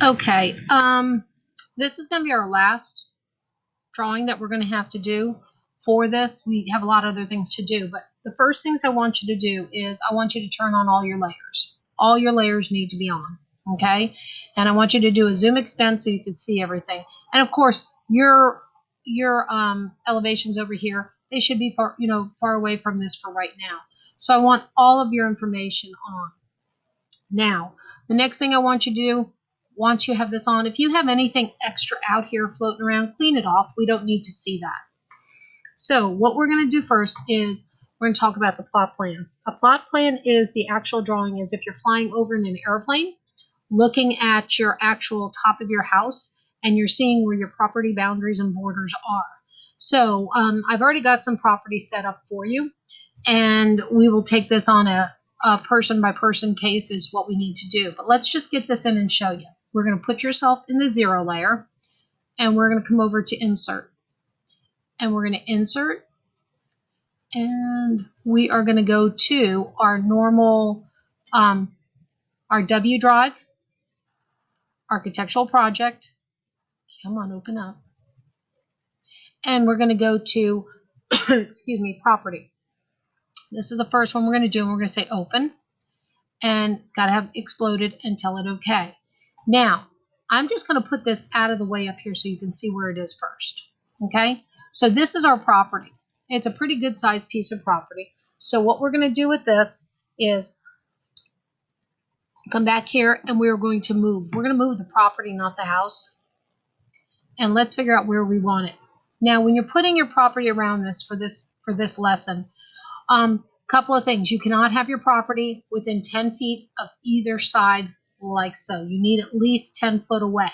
Okay, this is going to be our last drawing that we're going to have to do for this. We have a lot of other things to do, but the first things I want you to do is I want you to turn on all your layers. All your layers need to be on, okay? And I want you to do a zoom extend so you can see everything. And of course, your elevations over here, they should be far away from this for right now. So I want all of your information on. Now, the next thing I want you to do, once you have this on, if you have anything extra out here floating around, clean it off. We don't need to see that. So what we're going to do first is we're going to talk about the plot plan. A plot plan is the actual drawing is if you're flying over in an airplane, looking at your actual top of your house, and you're seeing where your property boundaries and borders are. So I've already got some property set up for you, and we will take this on a person-by-person case is what we need to do. But let's just get this in and show you. We're going to put yourself in the 0 layer, and we're going to come over to Insert. And we're going to Insert, and we are going to go to our normal, our W drive, Architectural Project. Come on, open up. And we're going to go to, excuse me, Property. This is the first one we're going to do, and we're going to say Open. And it's got to have exploded and tell it OK. Now, I'm just going to put this out of the way up here so you can see where it is first. Okay? So this is our property. It's a pretty good sized piece of property. So what we're going to do with this is come back here and we're going to move. We're going to move the property, not the house. And let's figure out where we want it. Now, when you're putting your property around this for this lesson, couple of things. You cannot have your property within 10 feet of either side like so. You need at least 10 foot away.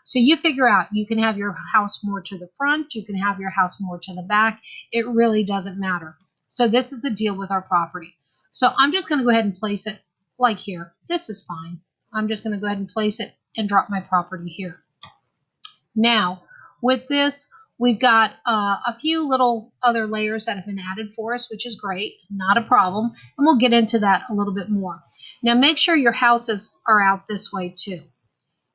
So you figure out, you can have your house more to the front, you can have your house more to the back. It really doesn't matter. So this is the deal with our property. So I'm just going to go ahead and place it like here. This is fine. I'm just going to go ahead and place it and drop my property here. Now, with this, we've got a few little other layers that have been added for us, which is great, not a problem. And we'll get into that a little bit more. Now, make sure your houses are out this way too.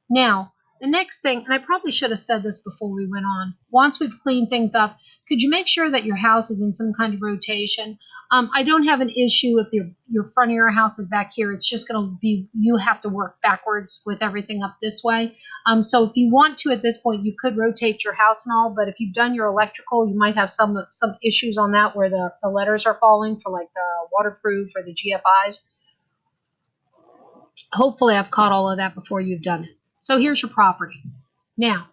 Now, the next thing, and I probably should have said this before we went on, once we've cleaned things up, could you make sure that your house is in some kind of rotation? I don't have an issue if your front of your house is back here. It's just going to be, you have to work backwards with everything up this way. So if you want to at this point, you could rotate your house and all, but if you've done your electrical, you might have some issues on that where the letters are falling for like the waterproof or the GFIs. Hopefully I've caught all of that before you've done it. So here's your property. Now,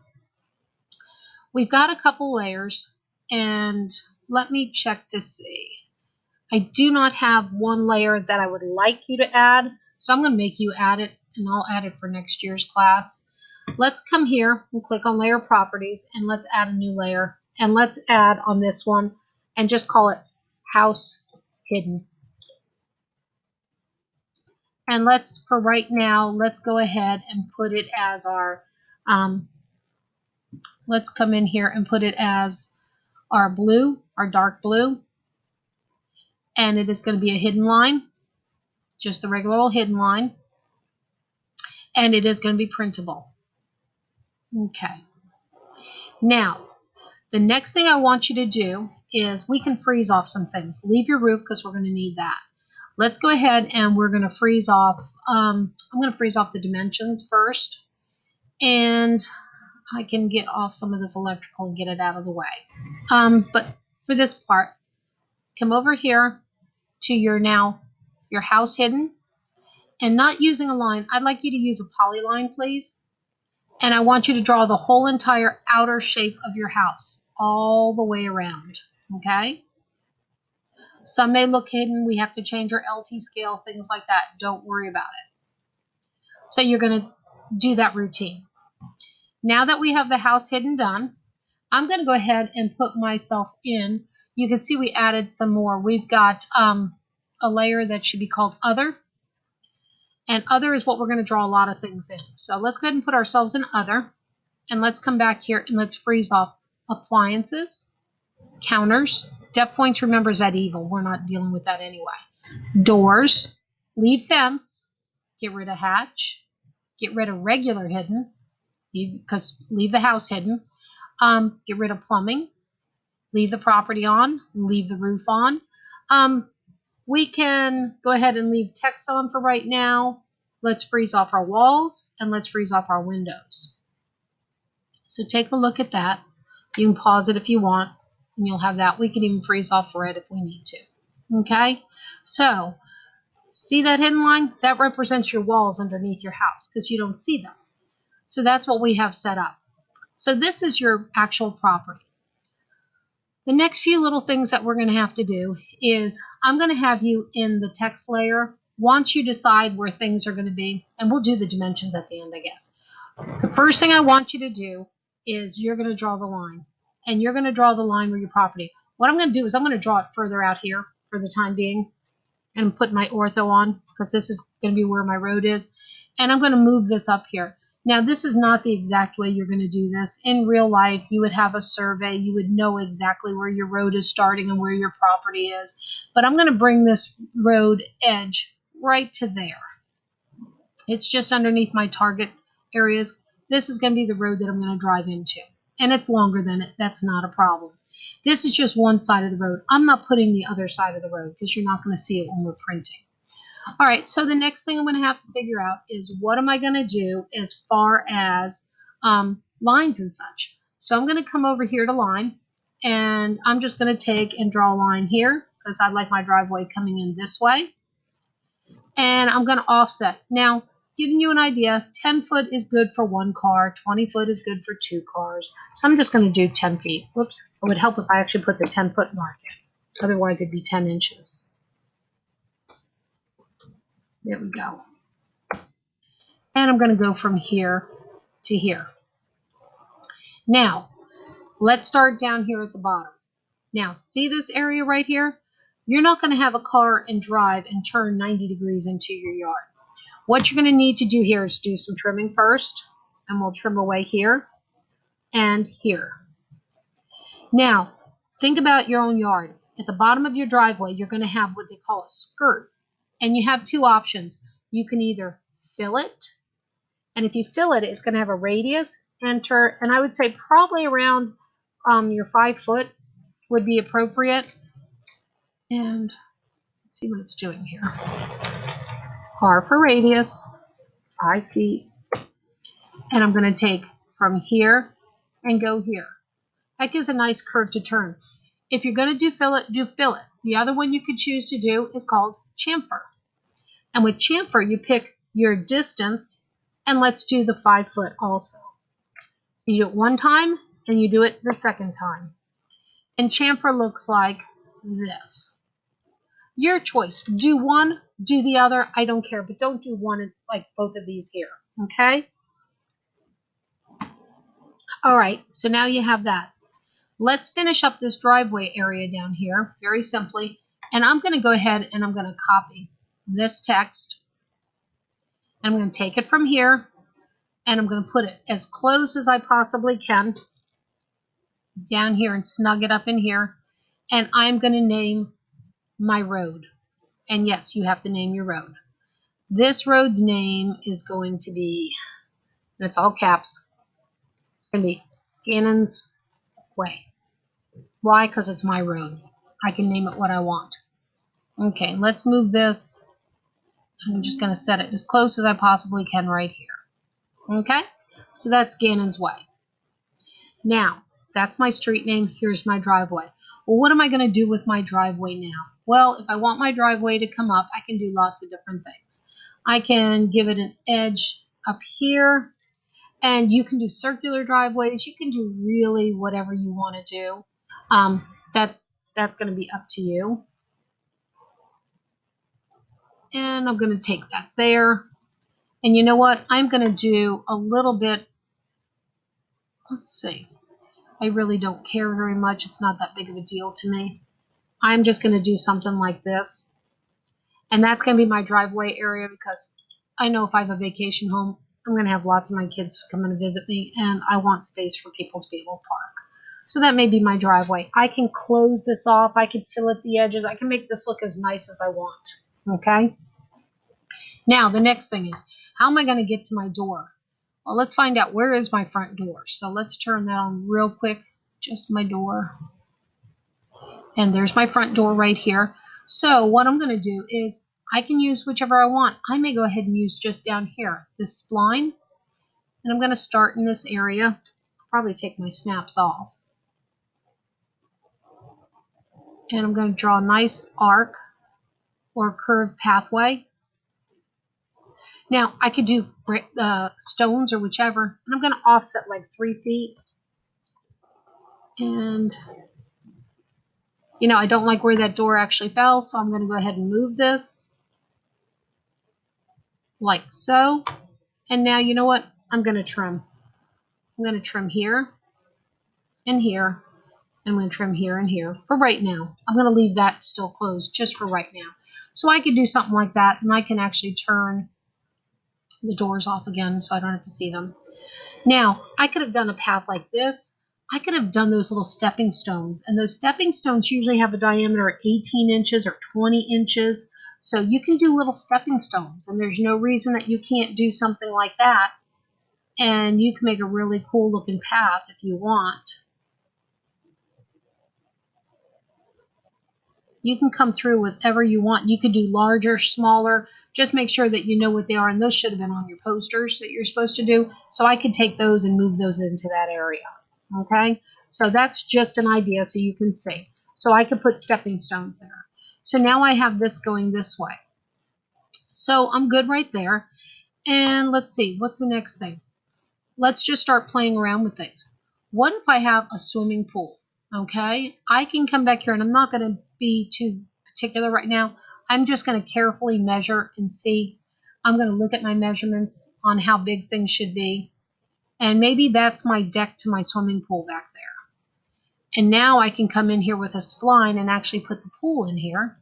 we've got a couple layers, and let me check to see. I do not have one layer that I would like you to add, so I'm going to make you add it, and I'll add it for next year's class. Let's come here and click on Layer Properties, and let's add a new layer. And let's add on this one, and just call it House Hidden. And let's, for right now, let's go ahead and put it as our, let's come in here and put it as our blue, our dark blue. And it is going to be a hidden line, just a regular old hidden line. And it is going to be printable. Okay. Now, the next thing I want you to do is we can freeze off some things. Leave your roof because we're going to need that. Let's go ahead and we're going to freeze off, I'm going to freeze off the dimensions first, and I can get off some of this electrical and get it out of the way. But for this part, come over here to your house hidden, and not using a line. I'd like you to use a polyline, please. And I want you to draw the whole entire outer shape of your house all the way around, okay? Some may look hidden. We have to change our LT scale, things like that. Don't worry about it. So you're going to do that routine. Now that we have the house hidden done, I'm going to go ahead and put myself in. You can see we added some more. We've got a layer that should be called Other. And Other is what we're going to draw a lot of things in. So let's go ahead and put ourselves in Other. And let's come back here and let's freeze off Appliances, Counters. Def points, remember, is that evil. We're not dealing with that anyway. Doors, leave fence, get rid of hatch, get rid of regular hidden, because leave the house hidden. Get rid of plumbing, leave the property on, leave the roof on. We can go ahead and leave text on for right now. Let's freeze off our walls, and let's freeze off our windows. So take a look at that. You can pause it if you want, and you'll have that. We can even freeze off red if we need to. Okay? So, see that hidden line? That represents your walls underneath your house because you don't see them. So that's what we have set up. So this is your actual property. The next few little things that we're going to have to do is I'm going to have you in the text layer once you decide where things are going to be, and we'll do the dimensions at the end, I guess. The first thing I want you to do is you're going to draw the line, and you're going to draw the line where your property. What I'm going to do is I'm going to draw it further out here for the time being, and put my ortho on because this is going to be where my road is, and I'm going to move this up here. Now, this is not the exact way you're going to do this. In real life, you would have a survey. You would know exactly where your road is starting and where your property is. But I'm going to bring this road edge right to there. It's just underneath my target areas. This is going to be the road that I'm going to drive into. And it's longer than it. That's not a problem. This is just one side of the road. I'm not putting the other side of the road because you're not going to see it when we're printing. All right, so the next thing I'm going to have to figure out is what am I going to do as far as lines and such. So I'm going to come over here to line, and I'm just going to take and draw a line here because I like my driveway coming in this way. And I'm going to offset. Now, giving you an idea, 10 foot is good for one car, 20 foot is good for two cars. So I'm just going to do 10 feet. Whoops, it would help if I actually put the 10 foot mark in. Otherwise, it'd be 10 inches. There we go. And I'm going to go from here to here. Now, let's start down here at the bottom. Now, see this area right here? You're not going to have a car and drive and turn 90 degrees into your yard. What you're going to need to do here is do some trimming first, and we'll trim away here and here. Now, think about your own yard. At the bottom of your driveway, you're going to have what they call a skirt. And you have two options. You can either fill it, and if you fill it, it's going to have a radius, enter, and I would say probably around your 5 foot would be appropriate. And let's see what it's doing here. R for radius, 5 feet, and I'm going to take from here and go here. That gives a nice curve to turn. If you're going to do fill it, do fill it. The other one you could choose to do is called chamfer. And with chamfer, you pick your distance, and let's do the 5 foot also. You do it one time, and you do it the second time. And chamfer looks like this. Your choice. Do one, do the other. I don't care, but don't do one like both of these here, okay? All right, so now you have that. Let's finish up this driveway area down here very simply. And I'm going to go ahead and I'm going to copy this text. I'm going to take it from here, and I'm going to put it as close as I possibly can down here and snug it up in here. And I'm going to name my road. And yes, you have to name your road. This road's name is going to be, and it's all caps, it's going to be Gannon's Way. Why? Because it's my road. I can name it what I want. Okay, let's move this. I'm just going to set it as close as I possibly can right here. Okay, so that's Gannon's Way. Now, that's my street name. Here's my driveway. Well, what am I going to do with my driveway now? Well, if I want my driveway to come up, I can do lots of different things. I can give it an edge up here, and you can do circular driveways. You can do really whatever you want to do. That's going to be up to you. And I'm going to take that there. And you know what? I'm going to do a little bit, let's see. I really don't care very much. It's not that big of a deal to me. I'm just going to do something like this. And that's going to be my driveway area because I know if I have a vacation home, I'm going to have lots of my kids come and visit me, and I want space for people to be able to park. So that may be my driveway. I can close this off. I can fill at the edges. I can make this look as nice as I want. Okay? Now, the next thing is, How am I going to get to my door? Well, let's find out where is my front door. So let's turn that on real quick. Just my door. And there's my front door right here. So what I'm going to do is I can use whichever I want. I may go ahead and use just down here, this spline. And I'm going to start in this area. Probably take my snaps off. And I'm going to draw a nice arc or curved pathway. Now, I could do stones or whichever. And I'm going to offset like 3 feet. And, you know, I don't like where that door actually fell, so I'm going to go ahead and move this like so. And now, you know what? I'm going to trim. I'm going to trim here and here. And I'm going to trim here and here for right now. I'm going to leave that still closed just for right now. So I could do something like that, and I can actually turn the doors off again so I don't have to see them. Now, I could have done a path like this. I could have done those little stepping stones, and those stepping stones usually have a diameter of 18 inches or 20 inches. So you can do little stepping stones, and there's no reason that you can't do something like that. And you can make a really cool looking path if you want. You can come through with whatever you want. You could do larger, smaller. Just make sure that you know what they are, and those should have been on your posters that you're supposed to do. So I could take those and move those into that area. Okay? So that's just an idea so you can see. So I could put stepping stones there. So now I have this going this way. So I'm good right there. And let's see, what's the next thing? Let's just start playing around with things. What if I have a swimming pool? Okay, I can come back here, and I'm not going to be too particular right now. I'm just going to carefully measure and see. I'm going to look at my measurements on how big things should be. And maybe that's my deck to my swimming pool back there. And now I can come in here with a spline and actually put the pool in here.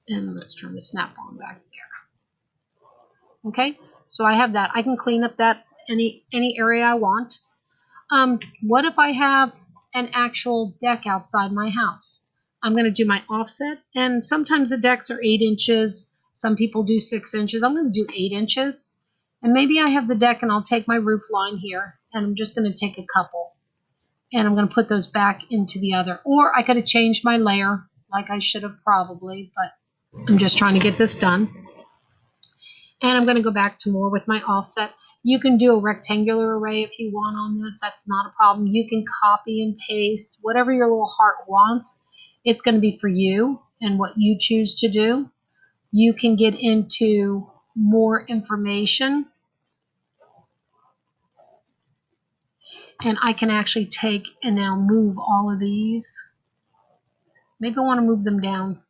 And let's turn the snap on back there. Okay, so I have that. I can clean up that any area I want. What if I have an actual deck outside my house? I'm going to do my offset, and sometimes the decks are 8 inches. Some people do 6 inches. I'm going to do 8 inches. And maybe I have the deck, and I'll take my roof line here, and I'm just going to take a couple. And I'm going to put those back into the other. Or I could have changed my layer, like I should have probably, but I'm just trying to get this done. And I'm going to go back to more with my offset. You can do a rectangular array if you want on this. That's not a problem. You can copy and paste whatever your little heart wants. It's going to be for you and what you choose to do. You can get into more information. And I can actually take and now move all of these. Maybe I want to move them down.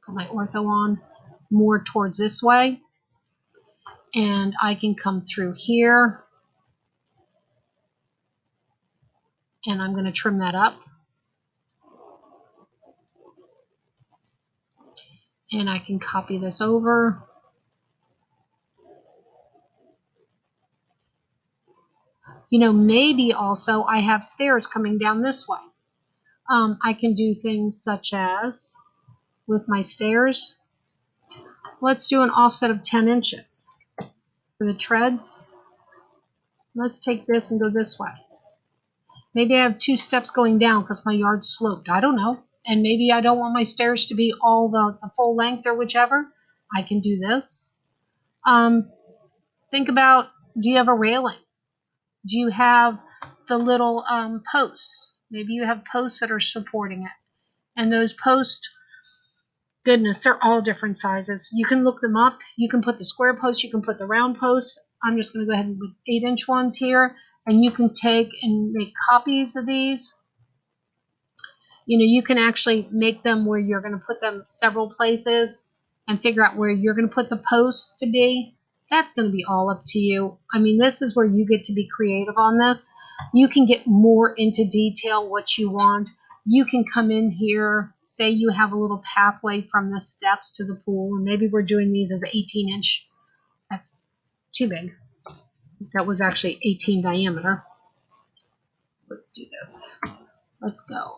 Put my ortho on more towards this way. And I can come through here. And I'm going to trim that up. And I can copy this over. You know, maybe also I have stairs coming down this way. I can do things such as, with my stairs, let's do an offset of 10 inches. For the treads, let's take this and go this way. Maybe I have 2 steps going down because my yard's sloped. I don't know. And maybe I don't want my stairs to be all the full length or whichever. I can do this. Think about, do you have a railing? Do you have the little posts? Maybe you have posts that are supporting it. And those posts, goodness, they're all different sizes. You can look them up. You can put the square posts. You can put the round posts. I'm just going to go ahead and put 8-inch ones here. And you can take and make copies of these. You know, you can actually make them where you're going to put them several places and figure out where you're going to put the posts to be. That's going to be all up to you. I mean, this is where you get to be creative on this. You can get more into detail what you want. You can come in here, say you have a little pathway from the steps to the pool, and maybe we're doing these as 18-inch. That's too big. That was actually 18 diameter. Let's do this. Let's go.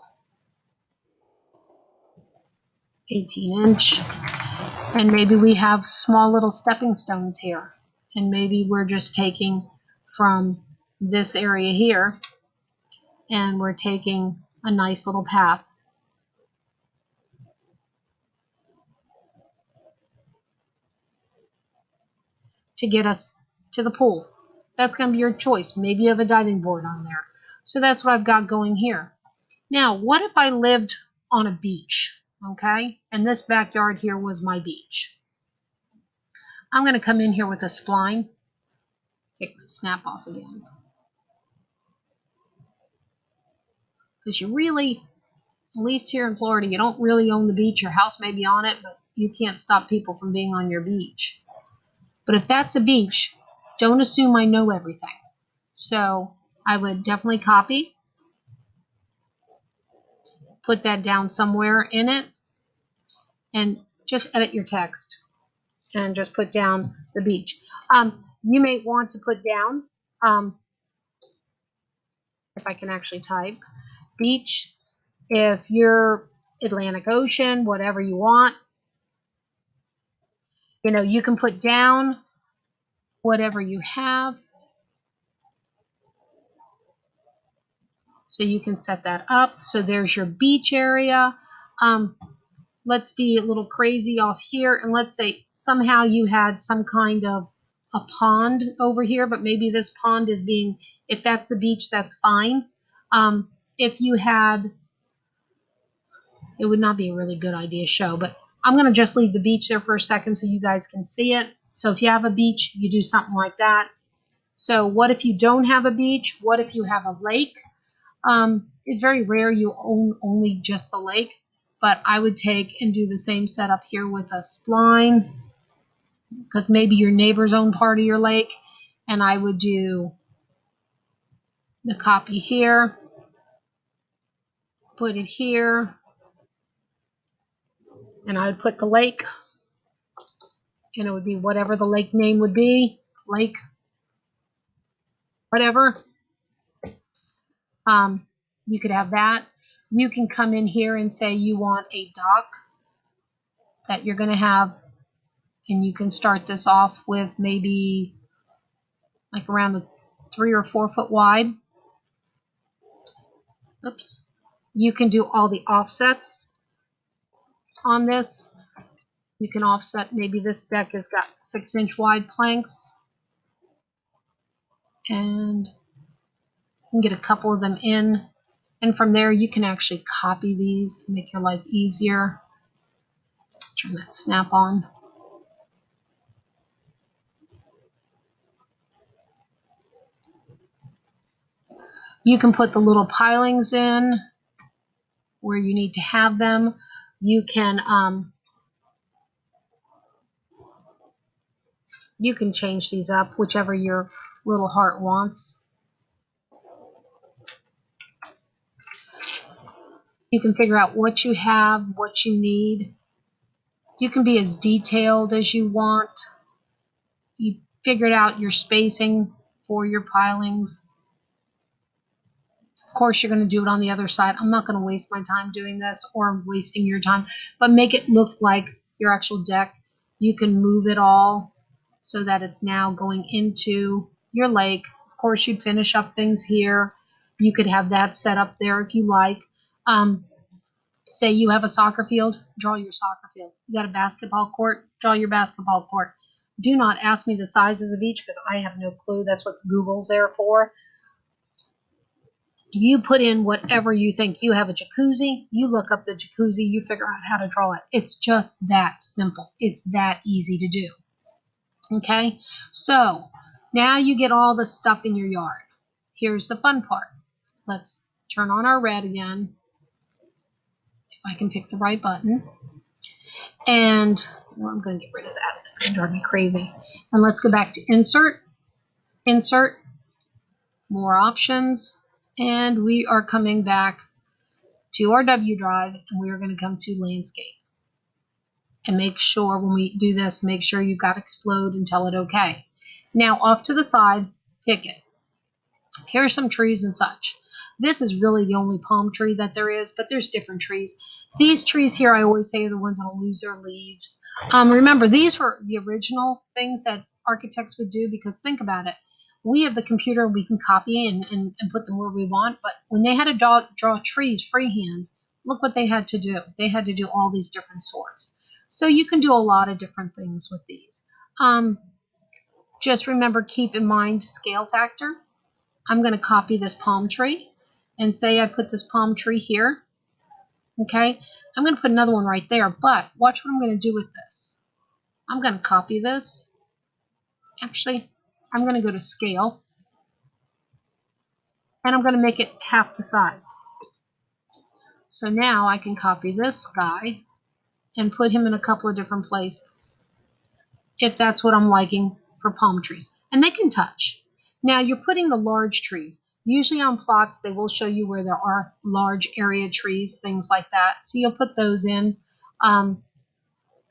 18-inch. And maybe we have small little stepping stones here. And maybe we're just taking from this area here and we're taking a nice little path. To get us to the pool. That's going to be your choice. Maybe you have a diving board on there. So that's what I've got going here. Now, what if I lived on a beach, okay? And this backyard here was my beach. I'm going to come in here with a spline. Take my snap off again. Because you really, at least here in Florida, you don't really own the beach. Your house may be on it, but you can't stop people from being on your beach. But if that's a beach, don't assume I know everything. So I would definitely copy, put that down somewhere in it, and just edit your text and just put down the beach. You may want to put down, if I can actually type, beach. If you're Atlantic Ocean, whatever you want, you know, you can put down whatever you have. So you can set that up. So there's your beach area. Let's be a little crazy off here. And let's say somehow you had some kind of a pond over here, but maybe this pond is being, if that's the beach, that's fine. If you had, it would not be a really good idea to show, but I'm going to just leave the beach there for a second so you guys can see it. So if you have a beach, you do something like that. So what if you don't have a beach? What if you have a lake? It's very rare you own only just the lake, but I would take and do the same setup here with a spline, because maybe your neighbors own part of your lake, and I would do the copy here, put it here, and I would put the lake, and it would be whatever the lake name would be, lake, whatever. You could have that. You can come in here and say you want a dock that you're going to have, and you can start this off with maybe like around the 3 or 4 foot wide. Oops. You can do all the offsets on this. You can offset, maybe this deck has got 6-inch wide planks, and you can get a couple of them in. And from there, you can actually copy these, make your life easier. Let's turn that snap on. You can put the little pilings in where you need to have them. You can change these up, whichever your little heart wants. You can figure out what you have, what you need. You can be as detailed as you want. You figured out your spacing for your pilings. Of course, you're going to do it on the other side. I'm not going to waste my time doing this or wasting your time, but make it look like your actual deck. You can move it all so that it's now going into your lake. Of course, you'd finish up things here. You could have that set up there if you like. Say you have a soccer field, draw your soccer field. You got a basketball court, draw your basketball court. Do not ask me the sizes of each because I have no clue. That's what Google's there for. You put in whatever you think. You have a jacuzzi, you look up the jacuzzi, you figure out how to draw it. It's just that simple. It's that easy to do. Okay, so now you get all the stuff in your yard. Here's the fun part. Let's turn on our red again. If I can pick the right button. And well, I'm going to get rid of that. It's going to drive me crazy. And let's go back to Insert, Insert, More Options. And we are coming back to our W drive, and we are going to come to Landscape. And make sure when we do this, make sure you've got Explode and tell it OK. Now off to the side, pick it. Here's some trees and such. This is really the only palm tree that there is, but there's different trees. These trees here, I always say, are the ones that will lose their leaves. Remember, these were the original things that architects would do, because think about it. We have the computer, we can copy and put them where we want, but when they had to draw trees freehand, look what they had to do. They had to do all these different sorts. So you can do a lot of different things with these. Just remember, keep in mind scale factor. I'm going to copy this palm tree and say I put this palm tree here. Okay, I'm going to put another one right there, but watch what I'm going to do with this. I'm going to copy this. Actually, I'm going to go to scale, and I'm going to make it half the size. So now I can copy this guy and put him in a couple of different places, if that's what I'm liking for palm trees. And they can touch. Now you're putting the large trees. Usually on plots, they will show you where there are large area trees, things like that. So you'll put those in.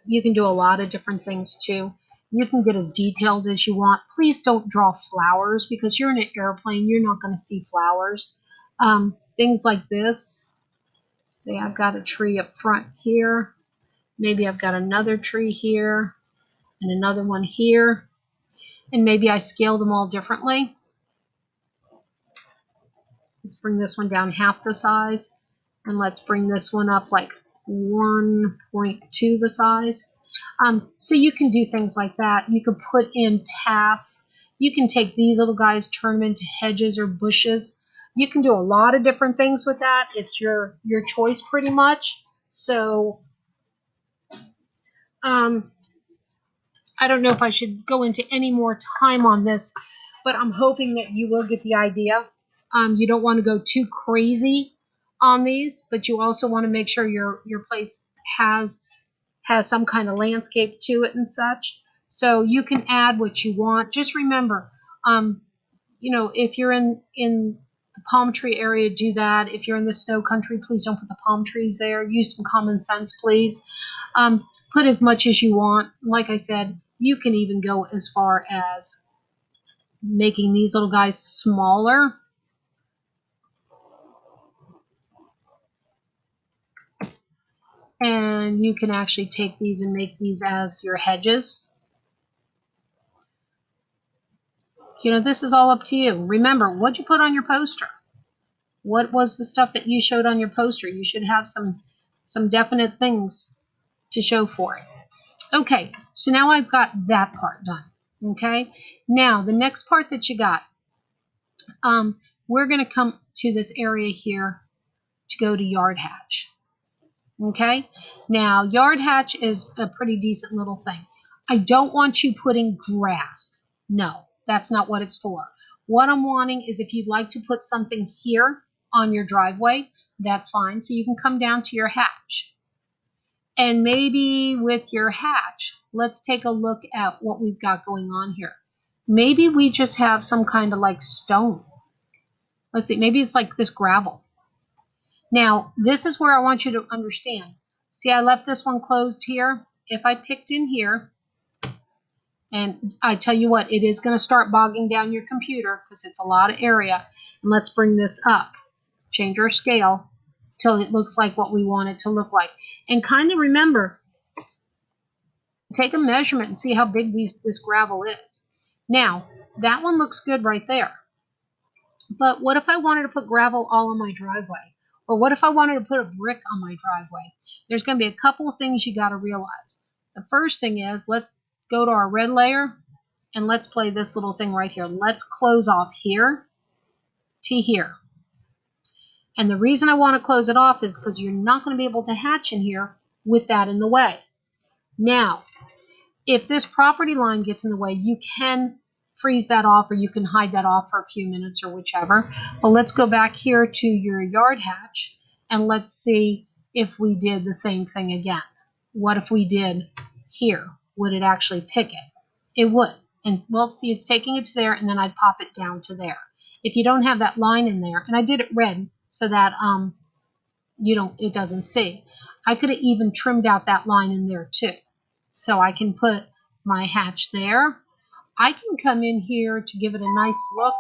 You can do a lot of different things too. You can get as detailed as you want. Please don't draw flowers, because you're in an airplane. You're not going to see flowers. Things like this. Say I've got a tree up front here. Maybe I've got another tree here and another one here. And maybe I scale them all differently. Let's bring this one down half the size. And let's bring this one up like 1.2 the size. So you can do things like that. You can put in paths. You can take these little guys, turn them into hedges or bushes. You can do a lot of different things with that. It's your choice pretty much. So I don't know if I should go into any more time on this, but I'm hoping that you will get the idea. You don't want to go too crazy on these, but you also want to make sure your place has some kind of landscape to it and such. So you can add what you want. Just remember, if you're in the palm tree area, do that. If you're in the snow country, please don't put the palm trees there. Use some common sense, please. Put as much as you want. Like I said, you can even go as far as making these little guys smaller. And you can actually take these and make these as your hedges. This is all up to you. Remember, what'd you put on your poster? What was the stuff that you showed on your poster? You should have some definite things to show for it. Okay, so now I've got that part done. Okay, now the next part that you got, we're going to come to this area here to go to yard hatch. Okay, now yard hatch is a pretty decent little thing. I don't want you putting grass. No, that's not what it's for. What I'm wanting is, if you'd like to put something here on your driveway, that's fine. So you can come down to your hatch. And maybe with your hatch, let's take a look at what we've got going on here. Maybe we just have some kind of like stone. Let's see, maybe it's like this gravel. Now, this is where I want you to understand. See, I left this one closed here. If I picked in here, and I tell you what, it is going to start bogging down your computer because it's a lot of area. And let's bring this up. Change our scale till it looks like what we want it to look like. And kind of remember, take a measurement and see how big this gravel is. Now, that one looks good right there. But what if I wanted to put gravel all on my driveway? Or what if I wanted to put a brick on my driveway? There's going to be a couple of things you got to realize. The first thing is, let's go to our red layer and let's play this little thing right here. Let's close off here to here. And the reason I want to close it off is because you're not going to be able to hatch in here with that in the way. Now, if this property line gets in the way, you can freeze that off, or you can hide that off for a few minutes, or whichever. But let's go back here to your yard hatch and let's see if we did the same thing again. What if we did here? Would it actually pick it? It would. And well, see, it's taking it to there, and then I'd pop it down to there. If you don't have that line in there, and I did it red so that it doesn't see. I could have even trimmed out that line in there too. So I can put my hatch there. I can come in here to give it a nice look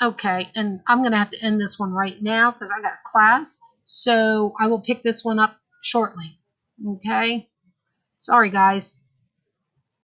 Okay, and I'm going to have to end this one right now because I got a class. So I will pick this one up shortly. Okay? Sorry, guys.